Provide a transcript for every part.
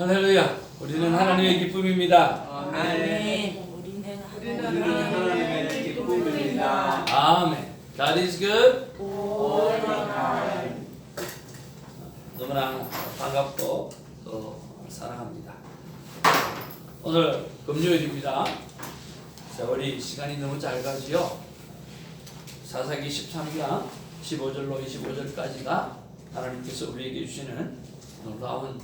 할렐루야. 우리는 하나님의 기쁨입니다. 아멘. 우리는 하나님의 기쁨입니다. 아멘. God is good. 너무나 반갑고 또 사랑합니다. 오늘 금요일입니다. 세월이 시간이 너무 잘 가지요. 사사기 13장 15절로 25절까지가 하나님께서 우리에게 주시는 놀라운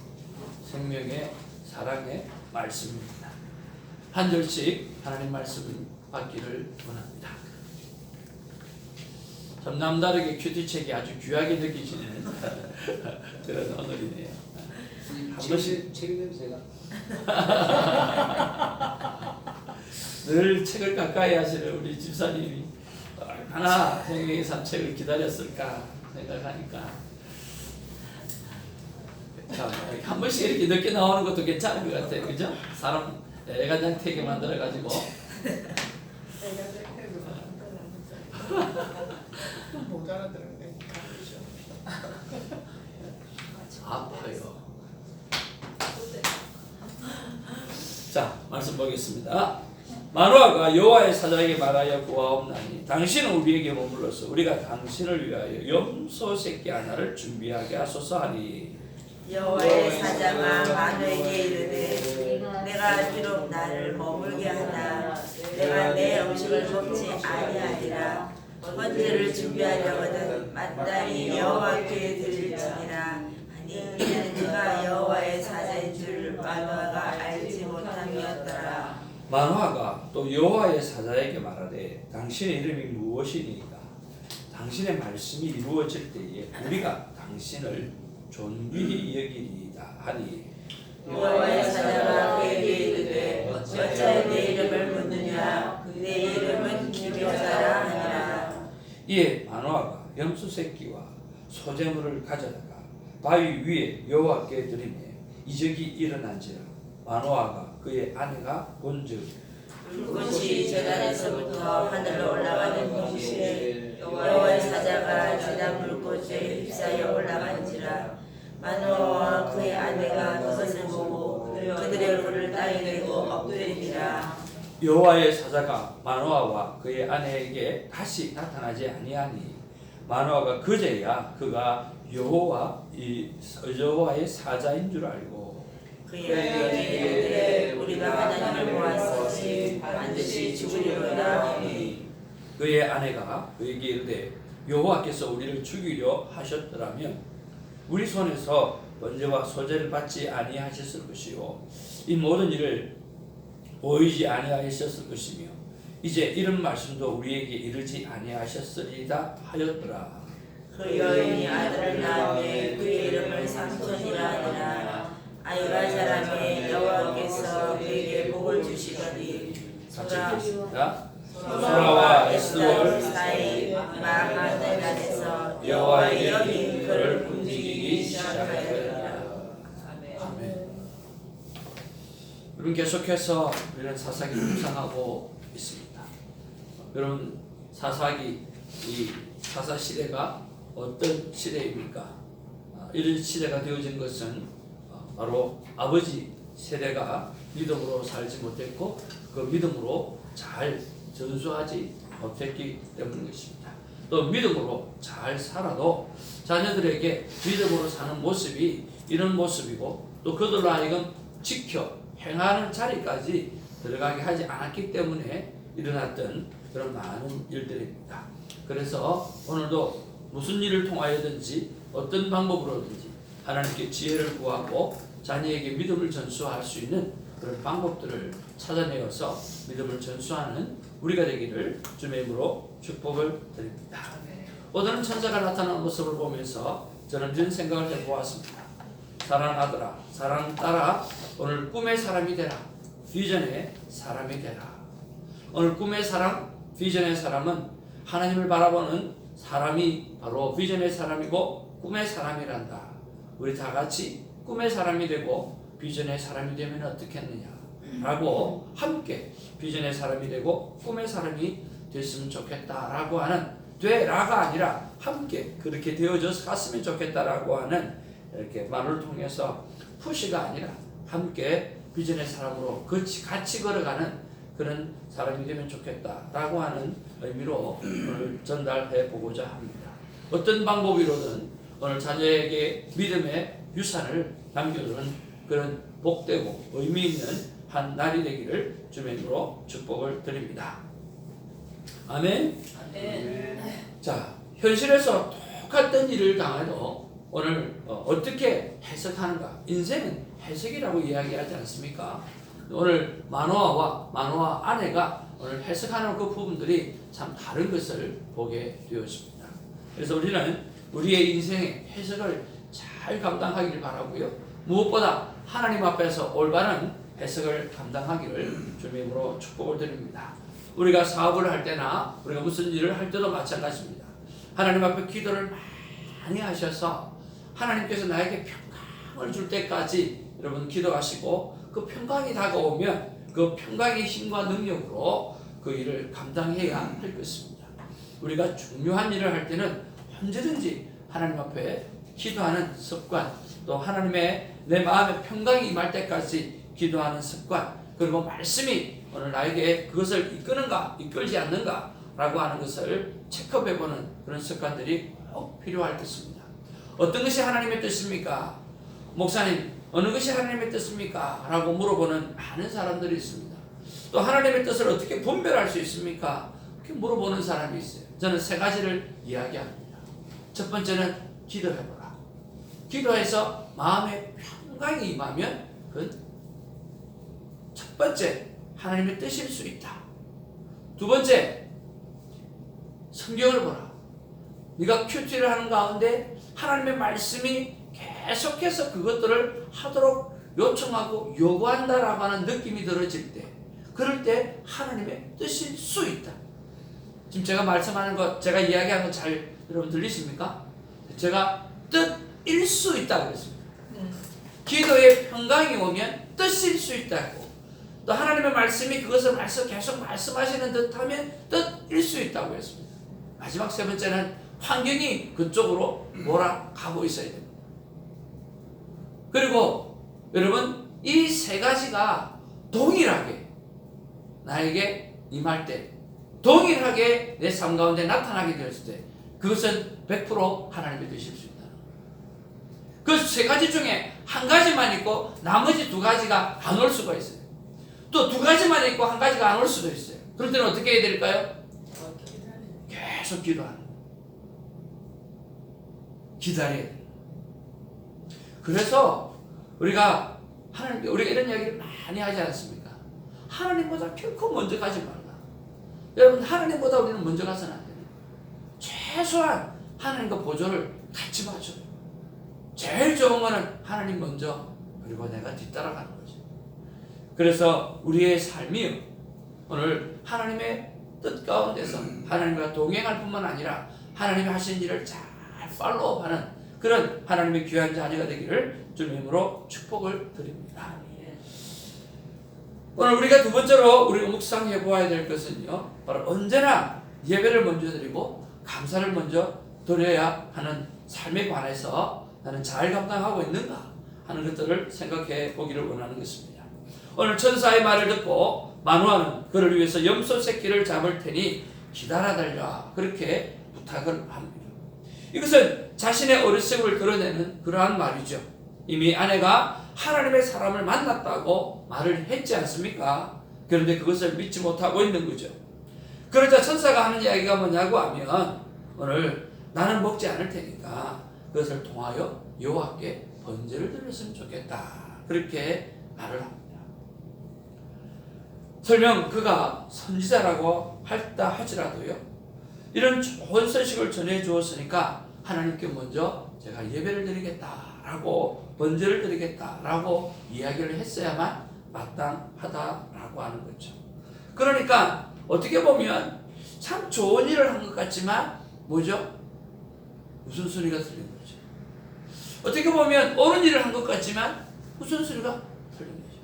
생명의 사랑의 말씀입니다. 한 절씩 하나님 말씀을 받기를 원합니다. 참 남다르게 큐티책이 아주 귀하게 느끼시는 그런 오늘이네요. 한 번씩 책 냄새가 늘 책을 가까이 하시는 우리 집사님이 얼마나 생명의 산책을 기다렸을까 생각하니까 참, 한 번씩 이렇게 늦게 나오는 것도 괜찮은 것 같아요. 그죠? 사람 애간장태게 만들어가지고 못 알아들은 게 아파요. 자, 말씀 보겠습니다. 마노아가 여호와의 사자에게 말하여 구하옵나니 당신은 우리에게 머물러서 우리가 당신을 위하여 염소 새끼 하나를 준비하게 하소서 하니 여호와의 사자가 마노에게 이르되 내가 비록 나를 머물게 하나 내가 내 음식을 먹지 아니하리라. 번제를 준비하려거든 마땅히 여호와께 드릴지니라. 아니 이는 네가 여호와의 사자인 줄 마노아가 알지 못함이었더라. 마노아가 또 여호와의 사자에게 말하되 당신의 이름이 무엇이니까 당신의 말씀이 이루어질 때에 우리가 당신을 존귀히 여기리이다 하니 여호와의 사자가 그에게 이르되 어찌하여 내 이름을 묻느냐. 내 이름은 기묘자라 하니라. 이에 마노아가 염소 새끼와 소재물을 가져다가 바위 위에 여호와께 드리매 이적이 일어난지라. 마노아가 그의 아내가 본즉 불꽃이 제단에서부터 하늘로 올라가는 동시에 여호와의 사자가 제단 불꽃에 휩싸여 올라간지라. 마노아와 그의 아내가 그것을 보고 그들의 얼굴을 땅에 대고 엎드리니라. 여호와의 사자가 마노아와 그의 아내에게 다시 나타나지 아니하니 마노아가 그제야 그가 여호와의 사자인 줄 알고 그에게 이르되 우리가 하나님을 보았으니 반드시 죽으리로다 하니 그의 아내가 그에게 이르되 여호와께서 우리를 죽이려 하셨더라면 우리 손에서 번제와 소제를 받지 아니하셨을 것이요 이 모든 일을 보이지 아니하셨을 것이며 이제 이런 말씀도 우리에게 이르지 아니하셨으리다 하였더라. 그 여인이 아들을 낳으매 그의 이름을 삼손이라 하니라. 아이가 자라매 여호와께서 그에게 복을 주시더니 같이 읽겠습니다. 소라와 에스월 사이 마하달란에서 여호와의 영이 그를 움직이기 시작하였다. 아멘. 여러분 계속해서 우리는 사사기를 묵상하고 있습니다. 여러분 사사기 이 사사 시대가 어떤 시대입니까? 이런 시대가 되어진 것은 바로 아버지 세대가 믿음으로 살지 못했고 그 믿음으로 잘 전수하지 못했기 때문인 것입니다. 또 믿음으로 잘 살아도 자녀들에게 믿음으로 사는 모습이 이런 모습이고 또 그들로 하여금 지켜 행하는 자리까지 들어가게 하지 않았기 때문에 일어났던 그런 많은 일들입니다. 그래서 오늘도 무슨 일을 통하여든지 어떤 방법으로든지 하나님께 지혜를 구하고 자녀에게 믿음을 전수할 수 있는 그런 방법들을 찾아내어서 믿음을 전수하는 우리가 되기를 주님의 이름으로 축복을 드립니다. 오늘은 천사가 나타나는 모습을 보면서 저는 이런 생각을 해보았습니다. 사랑하는 아들아, 사랑하는 딸아, 오늘 꿈의 사람이 되라. 비전의 사람이 되라. 오늘 꿈의 사람, 비전의 사람은 하나님을 바라보는 사람이 바로 비전의 사람이고 꿈의 사람이란다. 우리 다 같이 꿈의 사람이 되고 비전의 사람이 되면 어떻겠느냐 라고 함께 비전의 사람이 되고 꿈의 사람이 됐으면 좋겠다라고 하는 되라가 아니라 함께 그렇게 되어져서 갔으면 좋겠다라고 하는 이렇게 말을 통해서 푸시가 아니라 함께 비전의 사람으로 같이 걸어가는 그런 사람이 되면 좋겠다라고 하는 의미로 오늘 전달해 보고자 합니다. 어떤 방법으로든 오늘 자녀에게 믿음의 유산을 남겨주는 그런 복되고 의미 있는 한 날이 되기를 주님의 이름으로 축복을 드립니다. 아멘. 자, 현실에서 똑같은 일을 당해도 오늘 어떻게 해석하는가? 인생은 해석이라고 이야기하지 않습니까? 오늘 마노아 아내가 오늘 해석하는 그 부분들이 참 다른 것을 보게 되었습니다. 그래서 우리는 우리의 인생의 해석을 잘 감당하기를 바라고요. 무엇보다 하나님 앞에서 올바른 해석을 감당하기를 주님의 이름으로 축복을 드립니다. 우리가 사업을 할 때나 우리가 무슨 일을 할 때도 마찬가지입니다. 하나님 앞에 기도를 많이 하셔서 하나님께서 나에게 평강을 줄 때까지 여러분 기도하시고 그 평강이 다가오면 그 평강의 힘과 능력으로 그 일을 감당해야 할 것입니다. 우리가 중요한 일을 할 때는 언제든지 하나님 앞에 기도하는 습관, 또 하나님의 내 마음에 평강이 임할 때까지 기도하는 습관, 그리고 말씀이 오늘 나에게 그것을 이끄는가 이끌지 않는가 라고 하는 것을 체크해보는 그런 습관들이 꼭 필요할 것입니다. 어떤 것이 하나님의 뜻입니까? 목사님, 어느 것이 하나님의 뜻입니까? 라고 물어보는 많은 사람들이 있습니다. 또 하나님의 뜻을 어떻게 분별할 수 있습니까? 그렇게 물어보는 사람이 있어요. 저는 세 가지를 이야기합니다. 첫 번째는 기도해보라. 기도해서 마음에 평강이 임하면 그건 첫 번째 하나님의 뜻일 수 있다. 두 번째, 성경을 보라. 네가 큐티를 하는 가운데 하나님의 말씀이 계속해서 그것들을 하도록 요청하고 요구한다라고 하는 느낌이 들어질 때, 그럴 때 하나님의 뜻일 수 있다. 지금 제가 말씀하는 것, 제가 이야기한 거 잘 여러분 들리십니까? 제가 뜻일 수 있다 그랬습니다. 기도에 평강이 오면 뜻일 수 있다고, 또 하나님의 말씀이 그것을 계속 말씀하시는 듯하면 뜻일 수 있다고 했습니다. 마지막 세 번째는 환경이 그쪽으로 몰아가고 있어야 됩니다. 그리고 여러분, 이 세 가지가 동일하게 나에게 임할 때, 동일하게 내 삶 가운데 나타나게 되었을 때, 그것은 100% 하나님의 뜻일 수 있다. 그 세 가지 중에 한 가지만 있고 나머지 두 가지가 안 올 수가 있어요. 또 두 가지만 있고 한 가지가 안 올 수도 있어요. 그럴 때는 어떻게 해야 될까요? 계속 기도하는 거예요. 기다려야 돼요. 그래서 우리가 이런 이야기를 많이 하지 않습니까? 하나님보다 결코 먼저 가지 말라. 여러분, 하나님보다 우리는 먼저 가서는 안 돼요. 최소한 하나님과 보조를 같이 봐줘요. 제일 좋은 거는 하나님 먼저, 그리고 내가 뒤따라가는 거죠. 그래서 우리의 삶이 오늘 하나님의 뜻 가운데서 하나님과 동행할 뿐만 아니라 하나님이 하신 일을 잘 팔로우하는 그런 하나님의 귀한 자녀가 되기를 주님의 이름으로 축복을 드립니다. 오늘 우리가 두 번째로 우리가 묵상해 보아야 될 것은요, 바로 언제나 예배를 먼저 드리고 감사를 먼저 드려야 하는 삶에 관해서 나는 잘 감당하고 있는가 하는 것들을 생각해 보기를 원하는 것입니다. 오늘 천사의 말을 듣고 마노아는 그를 위해서 염소 새끼를 잡을 테니 기다려달라, 그렇게 부탁을 합니다. 이것은 자신의 어리석음을 드러내는 그러한 말이죠. 이미 아내가 하나님의 사람을 만났다고 말을 했지 않습니까? 그런데 그것을 믿지 못하고 있는 거죠. 그러자 천사가 하는 이야기가 뭐냐고 하면, 오늘 나는 먹지 않을 테니까 그것을 통하여 여호와께 번제를 드렸으면 좋겠다, 그렇게 말을 합니다. 설령 그가 선지자라고 했다 하지라도요, 이런 좋은 소식을 전해 주었으니까 하나님께 먼저 제가 예배를 드리겠다라고, 번제를 드리겠다라고 이야기를 했어야만 마땅하다라고 하는 거죠. 그러니까 어떻게 보면 참 좋은 일을 한 것 같지만 뭐죠? 우선순위가 틀린 거죠. 어떻게 보면 옳은 일을 한 것 같지만 우선순위가 틀린 거죠.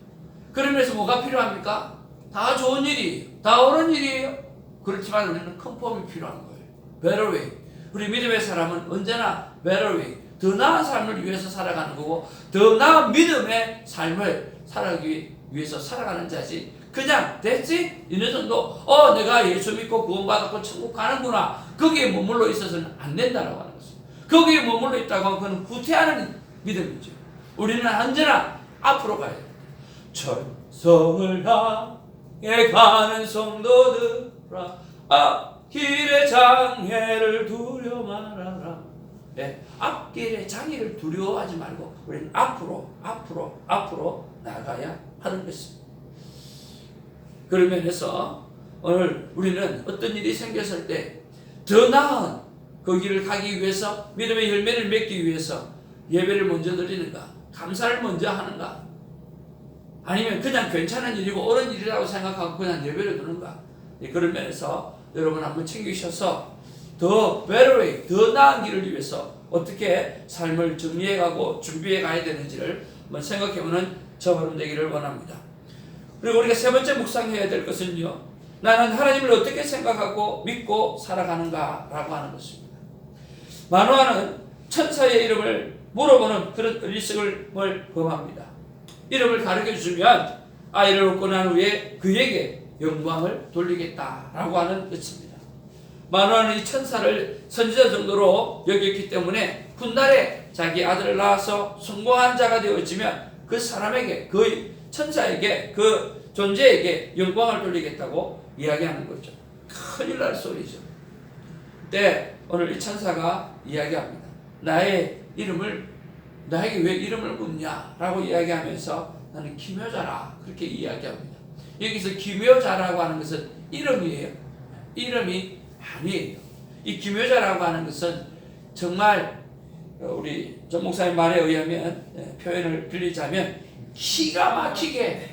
그러면서 뭐가 필요합니까? 다 좋은 일이에요. 다 옳은 일이에요. 그렇지만 우리는 컨펌이 필요한 거예요. better way. 우리 믿음의 사람은 언제나 better way, 더 나은 삶을 위해서 살아가는 거고, 더 나은 믿음의 삶을 살아가기 위해서 살아가는 자지, 그냥 됐지? 이런 정도 내가 예수 믿고 구원받았고 천국 가는구나, 거기에 머물러 있어서는 안 된다라고 하는 것입니다. 거기에 머물러 있다고 하면 그건 후퇴하는 믿음이죠. 우리는 언제나 앞으로 가야 돼요. 천성을 향해 가는 성도들아, 앞길의 장애를 두려 말아라. 네, 앞길의 장애를 두려워하지 말고 우리는 앞으로 나아가야 하는 것입니다. 그런 면에서 오늘 우리는 어떤 일이 생겼을 때 더 나은 그 길을 가기 위해서, 믿음의 열매를 맺기 위해서 예배를 먼저 드리는가, 감사를 먼저 하는가, 아니면 그냥 괜찮은 일이고 옳은 일이라고 생각하고 그냥 예배를 드는가. 그런 면에서 여러분 한번 챙기셔서 더 better way, 더 나은 길을 위해서 어떻게 삶을 정리해가고 준비해 가야 되는지를 한번 생각해보는 저와 여러분 되기를 원합니다. 그리고 우리가 세 번째 묵상해야 될 것은요, 나는 하나님을 어떻게 생각하고 믿고 살아가는가 라고 하는 것입니다. 만화는 천사의 이름을 물어보는 그런 어리석음을 범합니다. 이름을 가르쳐주면 아이를 얻고 난 후에 그에게 영광을 돌리겠다라고 하는 것입니다. 만화는 이 천사를 선지자 정도로 여겼기 때문에 훗날에 자기 아들을 낳아서 성공한 자가 되어지면 그 사람에게, 그 천사에게, 그 존재에게 영광을 돌리겠다고 이야기하는 거죠. 큰일 날 소리죠. 네, 오늘 이 천사가 이야기합니다. 나에게 왜 이름을 묻냐 라고 이야기하면서 나는 기묘자라, 그렇게 이야기합니다. 여기서 기묘자라고 하는 것은 이름이에요. 이름이 아니에요. 이 기묘자라고 하는 것은 정말 우리 전 목사님 말에 의하면, 표현을 빌리자면 기가 막히게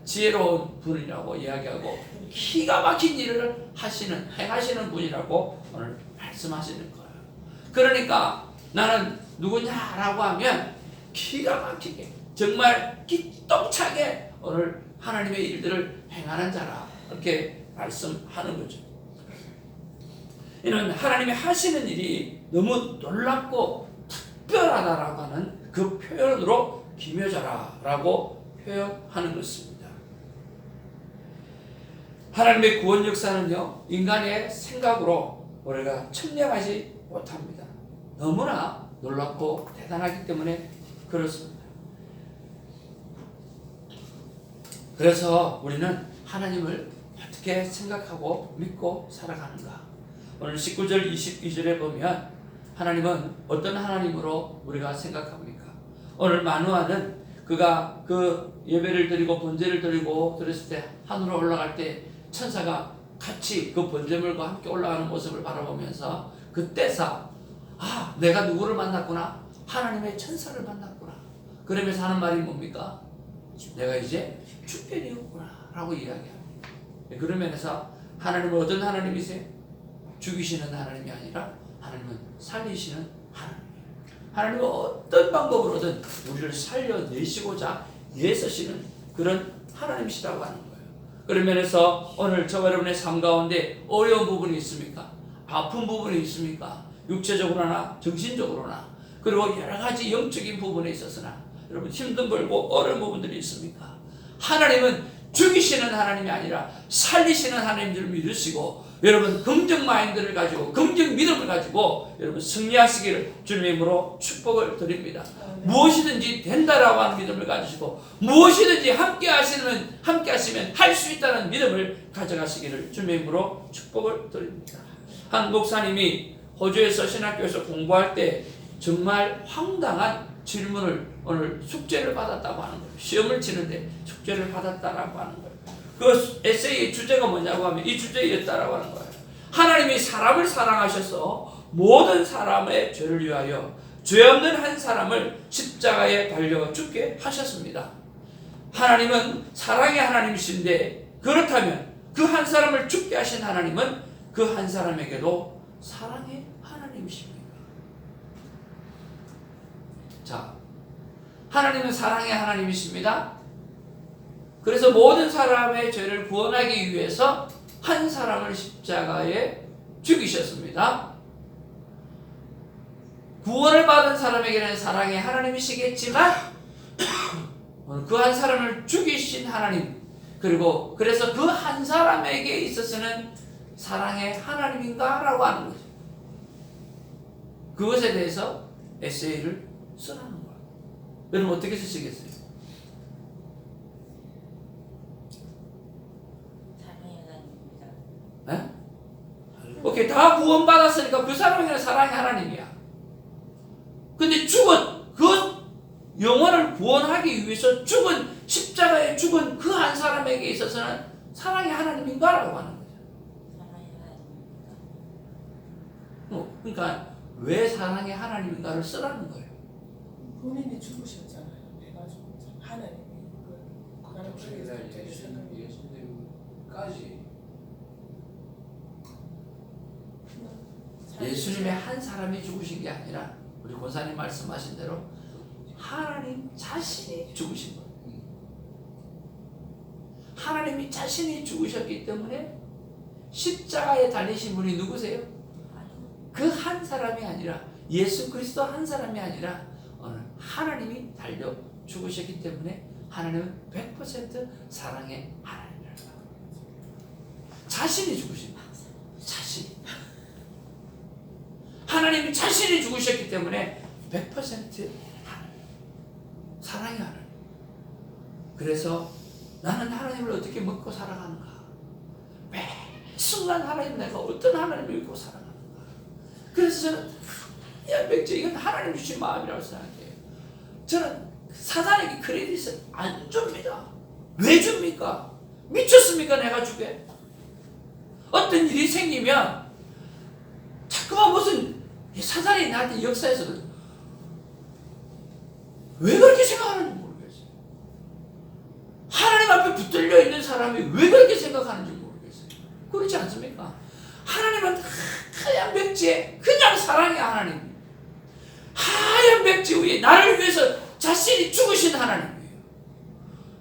지혜로운 분이라고 이야기하고 기가 막힌 일을 행하시는 분이라고 오늘 말씀하시는 거예요. 그러니까 나는 누구냐라고 하면 기가 막히게, 정말 기똥차게 오늘 하나님의 일들을 행하는 자라, 이렇게 말씀하는 거죠. 이는 하나님이 하시는 일이 너무 놀랍고 특별하다라고 하는 그 표현으로 기묘자라고 표현하는 것입니다. 하나님의 구원 역사는요, 인간의 생각으로 우리가 측량하지 못합니다. 너무나 놀랍고 대단하기 때문에 그렇습니다. 그래서 우리는 하나님을 어떻게 생각하고 믿고 살아가는가. 오늘 19절 22절에 보면 하나님은 어떤 하나님으로 우리가 생각합니까? 오늘 마누아는 그가 그 예배를 드리고 번제를 드리고 그랬을 때 하늘로 올라갈 때 천사가 같이 그 번제물과 함께 올라가는 모습을 바라보면서 그때서 내가 누구를 만났구나, 하나님의 천사를 만났구나, 그러면서 하는 말이 뭡니까? 내가 이제 죽게 되었구나 라고 이야기합니다. 그런 면에서 하나님은 어떤 하나님이세요? 죽이시는 하나님이 아니라 하나님은 살리시는 하나님이에요. 하나님은 어떤 방법으로든 우리를 살려내시고자 애쓰시는 그런 하나님이시라고 하는 거예요. 그런 면에서 오늘 저와 여러분의 삶 가운데 어려운 부분이 있습니까? 아픈 부분이 있습니까? 육체적으로나 정신적으로나, 그리고 여러 가지 영적인 부분에 있어서나 여러분 힘든 벌고 어려운 부분들이 있습니까? 하나님은 죽이시는 하나님이 아니라 살리시는 하나님들을 믿으시고, 여러분 긍정 마인드를 가지고 긍정 믿음을 가지고 여러분 승리하시기를 주님의 이름으로 축복을 드립니다. 무엇이든지 된다라고 하는 믿음을 가지시고 무엇이든지 함께 하시면 할 수 있다는 믿음을 가져가시기를 주님의 이름으로 축복을 드립니다. 한 목사님이 호주에서 신학교에서 공부할 때 정말 황당한 질문을, 오늘 숙제를 받았다고 하는 거예요. 시험을 치는데 숙제를 받았다라고 하는 거예요. 그 에세이의 주제가 뭐냐고 하면 이 주제였다라고 하는 거예요. 하나님이 사람을 사랑하셔서 모든 사람의 죄를 위하여 죄 없는 한 사람을 십자가에 달려 죽게 하셨습니다. 하나님은 사랑의 하나님이신데, 그렇다면 그 한 사람을 죽게 하신 하나님은 그 한 사람에게도 사랑의 하나님이십니다. 자, 하나님은 사랑의 하나님이십니다. 그래서 모든 사람의 죄를 구원하기 위해서 한 사람을 십자가에 죽이셨습니다. 구원을 받은 사람에게는 사랑의 하나님이시겠지만 그 한 사람을 죽이신 하나님, 그리고 그래서 그 한 사람에게 있어서는 사랑의 하나님인가? 라고 하는 거죠. 그것에 대해서 에세이를 쓰라는 거예요. 여러분 어떻게 쓰시겠어요? 사랑의 하나님입니다. 네? 오케이, 다 구원받았으니까 그 사람에게는 사랑의 하나님이야. 근데 그 영혼을 구원하기 위해서 십자가에 죽은 그 한 사람에게 있어서는 사랑의 하나님인가? 라고 하는 거죠. 사랑의 하나님입니다. 그러니까 왜 사랑의 하나님인가를 쓰라는 거예요. 본인이 죽으셨잖아요. 내가 죽었잖아요. 하나님이 그 하나님 쪽에서 어떻게 생각해요? 예수님까지 예수님의 한 사람이 죽으신 게 아니라 우리 권사님 말씀하신 대로 하나님 자신이 죽으신 거예요. 하나님이 자신이 죽으셨기 때문에 십자가에 달리신 분이 누구세요? 그 한 사람이 아니라 예수 그리스도 한 사람이 아니라 하나님이 달려 죽으셨기 때문에 하나님은 100% 사랑의 하나님이라고 합니다. 자신이 죽으신 거예요. 자신이. 하나님이 자신이 죽으셨기 때문에 100% 하나님. 사랑의 하나님. 그래서 나는 하나님을 어떻게 믿고 살아가는가? 매 순간 하나님 내가 어떤 하나님을 믿고 살아가는가? 그래서 저는 맥주 이건 하나님 주신 마음이라고 생각해요. 저는 사단에게 크레딧을 안 줍니다. 왜 줍니까? 미쳤습니까? 내가 주게? 어떤 일이 생기면 자꾸만 무슨 사단이 나한테 역사에서 왜 그렇게 생각하는지 모르겠어요. 하나님 앞에 붙들려 있는 사람이 왜 그렇게 생각하는지 모르겠어요. 그렇지 않습니까? 하나님은 하얀 백지에 그냥 사랑의 하나님, 하얀 백지 위에 나를 위해서 자신이 죽으신 하나님이에요.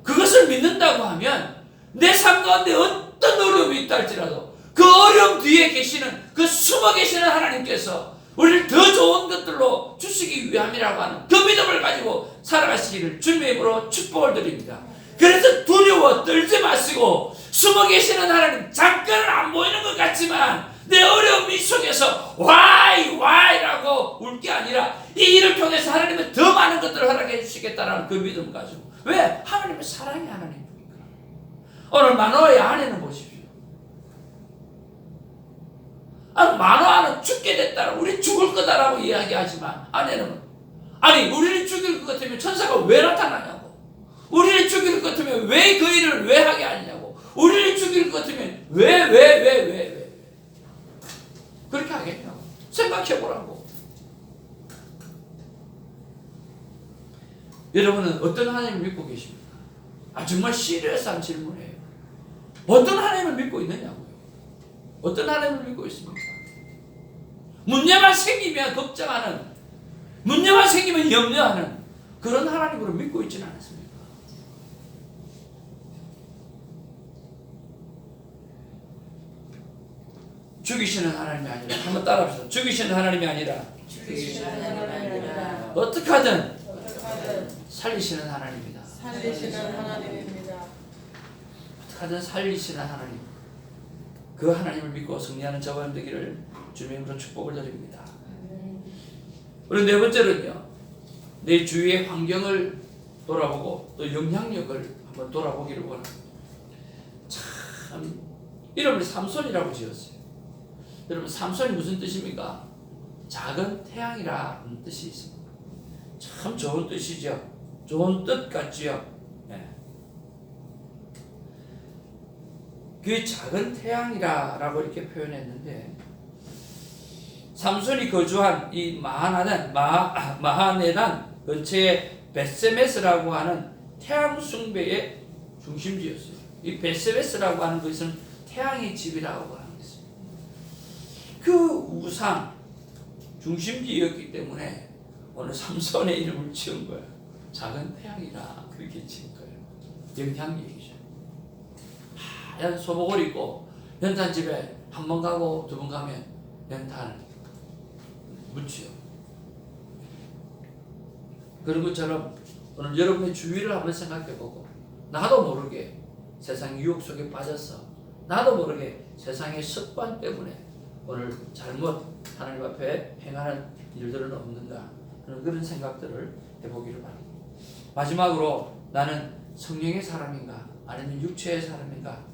그것을 믿는다고 하면 내 삶 가운데 어떤 어려움이 있다 할지라도 그 어려움 뒤에 계시는 그 숨어 계시는 하나님께서 우리를 더 좋은 것들로 주시기 위함이라고 하는 그 믿음을 가지고 살아가시기를 주님의 이름으로 축복을 드립니다. 그래서 두려워 떨지 마시고 숨어 계시는 하나님, 잠깐은 안 보이는 것 같지만 내 어려움 이 속에서 와이라고 울 게 아니라 이 일을 통해서 하나님은 더 많은 것들을 허락해 주시겠다는 그 믿음 가지고. 왜? 하나님은 사랑의 하나님이니까. 오늘 마노아의 아내는 보십시오. 마노아는 죽게 됐다라고, 우리 죽을 거다라고 이야기하지만 아내는 우리를 죽일 것 같으면 천사가 왜 나타나냐고, 우리를 죽일 것 같으면 왜 그 일을 왜 하게 하냐고, 우리를 죽일 것 같으면 왜 그렇게 하겠냐고 생각해보라고. 여러분은 어떤 하나님을 믿고 계십니까? 정말 시리어스한 질문이에요. 어떤 하나님을 믿고 있느냐고요. 어떤 하나님을 믿고 있습니까? 문제만 생기면 걱정하는, 문제만 생기면 염려하는 그런 하나님으로 믿고 있지는 않습니까? 죽이시는 하나님이 아니라, 한번 따라합시다. 죽이시는 하나님이 아니라 죽이시는 하나님이 아니라 어떻게 하든 살리시는 하나님이다. 살리시는 하나님입니다. 어떻게 하든 살리시는 하나님, 그 하나님을 믿고 승리하는 저와 여러분 되기를 주님의 이름으로 축복을 드립니다. 그리고 네 번째는요, 내 주위의 환경을 돌아보고 또 영향력을 한번 돌아보기를 원합니다. 참, 이름을 삼손이라고 지었어요. 여러분, 삼손이 무슨 뜻입니까? 작은 태양이라는 뜻이 있습니다. 참 좋은 뜻이죠. 좋은 뜻 같지요. 네. 그 작은 태양이라고 이렇게 표현했는데, 삼손이 거주한 이 마하네단 근처에 베세메스라고 하는 태양 숭배의 중심지였어요. 이 베세메스라고 하는 것은 태양의 집이라고 하는 것입니다. 그 우상 중심지였기 때문에 오늘 삼손의 이름을 지은 거예요. 작은 태양이라 그렇게 지은 거예요. 영향력이죠. 하얀 소복을 입고 연탄집에 한 번 가고 두 번 가면 연탄을 묻지요. 그런 것처럼 오늘 여러분의 주위를 한번 생각해보고 나도 모르게 세상 유혹 속에 빠져서 나도 모르게 세상의 습관 때문에 오늘 잘못 하나님 앞에 행하는 일들은 없는가 그런 생각들을 해보기를 바랍니다. 마지막으로 나는 성령의 사람인가 아니면 육체의 사람인가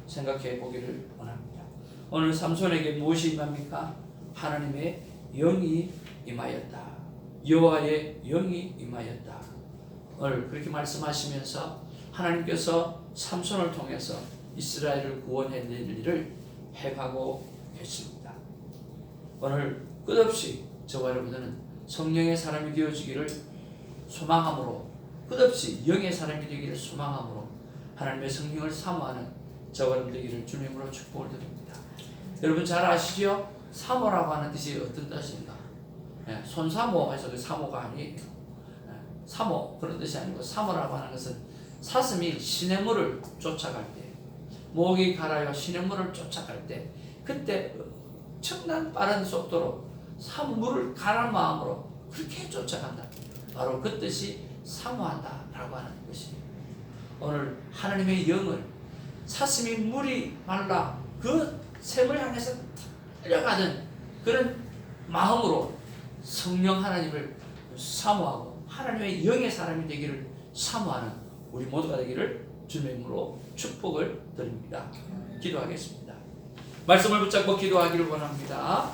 생각해 보기를 원합니다. 오늘 삼손에게 무엇이 임합니까? 하나님의 영이 임하였다. 여호와의 영이 임하였다. 오늘 그렇게 말씀하시면서 하나님께서 삼손을 통해서 이스라엘을 구원해낼 일을 해가고 계십니다. 오늘 끝없이 저와 여러분들은 성령의 사람이 되어지기를 소망함으로 끝없이 영의 사람이 되기를 소망함으로 하나님의 성령을 사모하는 저와 여러분 되기를 주님으로 축복을 드립니다. 여러분 잘 아시죠? 사모라고 하는 뜻이 어떤 뜻인가? 손사모해서 그 사모가 아니에요. 사모 그런 뜻이 아니고 사모라고 하는 것은 사슴이 시냇물을 쫓아갈 때 목이 갈아요 시냇물을 쫓아갈 때 그때 엄청난 빠른 속도로 물을 가란 마음으로 그렇게 쫓아간다. 바로 그 뜻이 사모한다 라고 하는 것입니다. 오늘 하나님의 영을 사슴이 물이 말라 그 샘을 향해서 달려가는 그런 마음으로 성령 하나님을 사모하고 하나님의 영의 사람이 되기를 사모하는 우리 모두가 되기를 주님의 이름으로 축복을 드립니다. 기도하겠습니다. 말씀을 붙잡고 기도하기를 원합니다.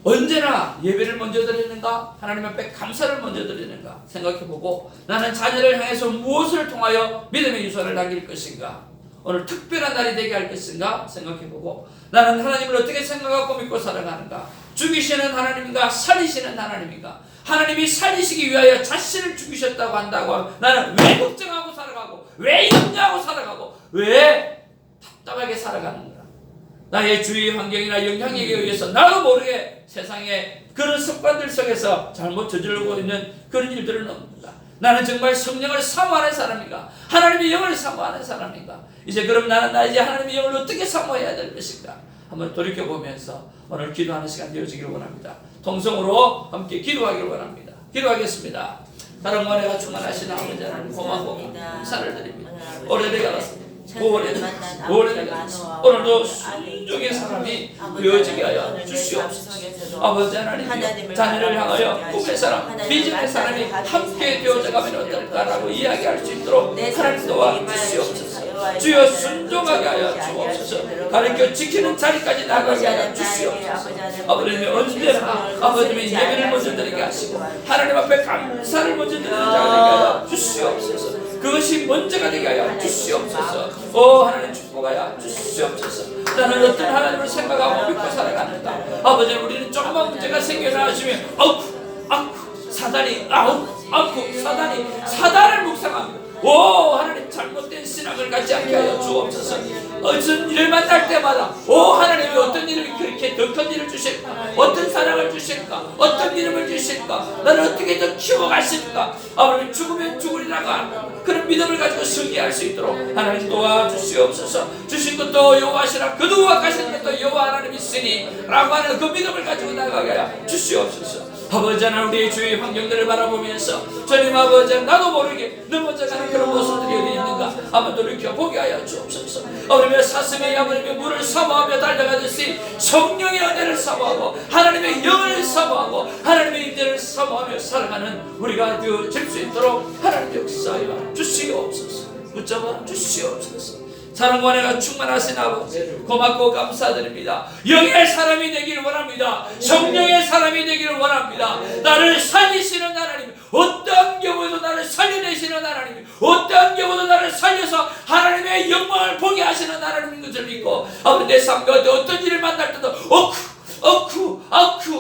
언제나 예배를 먼저 드리는가 하나님 앞에 감사를 먼저 드리는가 생각해보고 나는 자녀를 향해서 무엇을 통하여 믿음의 유산을 남길 것인가 오늘 특별한 날이 되게 할 것인가 생각해보고 나는 하나님을 어떻게 생각하고 믿고 살아가는가 죽이시는 하나님인가 살리시는 하나님인가 하나님이 살리시기 위하여 자신을 죽이셨다고 한다고 나는 왜 걱정하고 살아가고 왜 염려하고 살아가고 왜 답답하게 살아가는가 나의 주위 환경이나 영향력에 의해서 나도 모르게 세상에 그런 습관들 속에서 잘못 저지르고 있는 그런 일들은 없는가 나는 정말 성령을 사모하는 사람인가 하나님의 영을 사모하는 사람인가 이제 그럼 나는 나 이제 하나님의 영을 어떻게 사모해야 될 것인가 한번 돌이켜보면서 오늘 기도하는 시간 되어지기를 원합니다. 통성으로 함께 기도하기를 원합니다. 기도하겠습니다. 다른 말에가 충만하신 아버지 하나님 고맙고 감사를 드립니다. 오래되게 오늘도 순종의 사람이 되어지게 하여 주시옵소서. 아버지 하나님 자녀를 향하여 꿈의 사람 비전의 사람이 함께 되어져가면 어떨까라고 이야기할 수 있도록 하나님 도와 주시옵소서. 주여 순종하게 하여 주옵소서. 가르쳐 지키는 자리까지 나가게 하여 주시옵소서. 아버님이 언제나 아버님이 예배를 먼저 드리게 하시고 하나님 앞에 감사를 먼저 드리는 자가 되게 하여 주시옵소서. 그것이 먼저가 되게 하여 주시옵소서. 하나님 축복하여 주시옵소서. 나는 어떤 하나님을 생각하고 믿고 살아가는가. 아버지 우리는 조금만 문제가 생겨나시면 사단이 사단을 묵상합니다. 하나님 잘못된 신앙을 갖지 않게 하여 주옵소서. 어떤 일을 만날 때마다 하나님이 어떤 일을 그렇게 더 큰 일을 주실까 어떤 사랑을 주실까 어떤 이름을 주실까 나를 어떻게 더 키워가실까 아버님 죽으면 죽으리라가 그런 믿음을 가지고 승리할 수 있도록 하나님 도와주시옵소서. 주신 것도 여호와시라 그도와 가신 것도 여호와 하나님이 있으니 라고 하는 그 믿음을 가지고 나가게 하여 주시옵소서. 아버지 하나님 우리의 주위 환경들을 바라보면서 주님 아버지 나도 모르게 넘어져가는 그런 모습들이 어디 있는가 한번 돌이켜보게 하여 주옵소서. 아버님의 사슴이 아버님의 물을 사모하며 달려가듯이 성령의 은혜를 사모하고 하나님의 영을 사모하고 하나님의 임재를 사모하며 살아가는 우리가 되어질 수 있도록 하나님 역사하여 주시옵소서. 붙잡아 주시옵소서. 사랑과 은혜가 충만하신 아버지 고맙고 감사드립니다. 영의 사람이 되기를 원합니다. 성령의 사람이 되기를 원합니다. 나를 살리시는 하나님 어떠한 경우에도 나를 살려내시는 하나님 어떠한 경우도 나를 살려서 하나님의 영광을 보게 하시는 하나님인 것을 믿고 아버지 내 삶 가운데 어떤 일을 만날 때도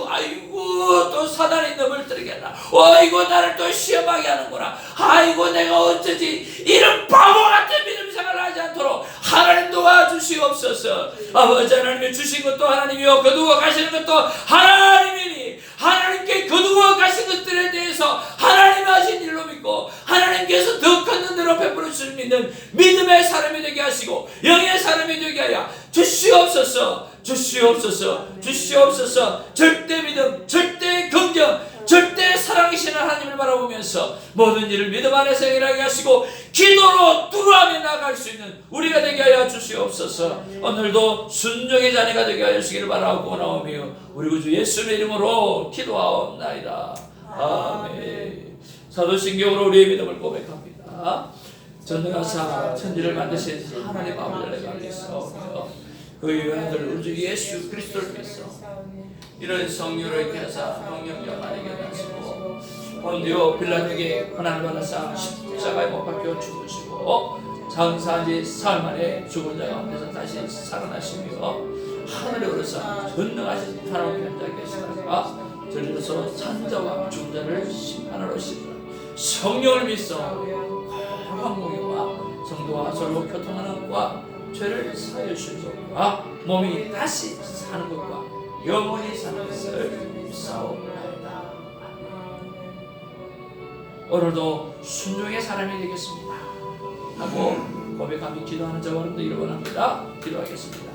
아이고 또 사단이 놈을 들겠나 아이고 나를 또 시험하게 하는구나 아이고 내가 어쩌지 이런 바보 같은 믿음 생활을 하지 않도록 하나님 도와주시옵소서. 아버지 하나님이 주신 것도 하나님이요 거두어 가시는 것도 하나님이니 하나님께 거두어 가신 것들에 대해서 하나님 하신 일로 믿고 하나님께서 더 큰 은혜로 베풀어 주실 믿는 믿음의 사람이 되게 하시고 영의 사람이 되게 하여 주시옵소서. 주시옵소서. 절대 믿음 절대 긍정 절대 사랑이시는 하나님을 바라보면서 모든 일을 믿음 안에서 행하게 하시고 기도로 뚜루하며 나갈 수 있는 우리가 되게 하여 주시옵소서. 오늘도 순종의 자녀가 되게 하여 주시기를 바라고 나오며 우리 구주 예수의 이름으로 기도하옵나이다. 아멘. 사도신경으로 우리의 믿음을 고백합니다. 전능하사 천지를 만드신 하나님 아버지를 내가 믿사오며 그의 아들 우리 주 예수 그리스도를 믿사 이런 성령을 이렇게 하사 동력령 안에게 하시고 본디오 빌라에게 고난을 받아사 십자가에 못 박혀 죽으시고 장사한 지 사흘 만에 죽은 자 가운데서 다시 살아나시며 하늘에 오르사 전능하신 하나님 현장에 계시다가 저리로서 산자와 중자를 심판하러 오시리라. 성령을 믿사 황공이와 성도와 서로 교통하는 것과 죄를 사하여 주시는 것과 몸이 다시 사는 것과 영원히 사는 것을 믿사옵나이다. 오늘도 순종의 사람이 되겠습니다 하고 고백하며 기도하는 자와 여러분들 이루어갑니다. 기도하겠습니다.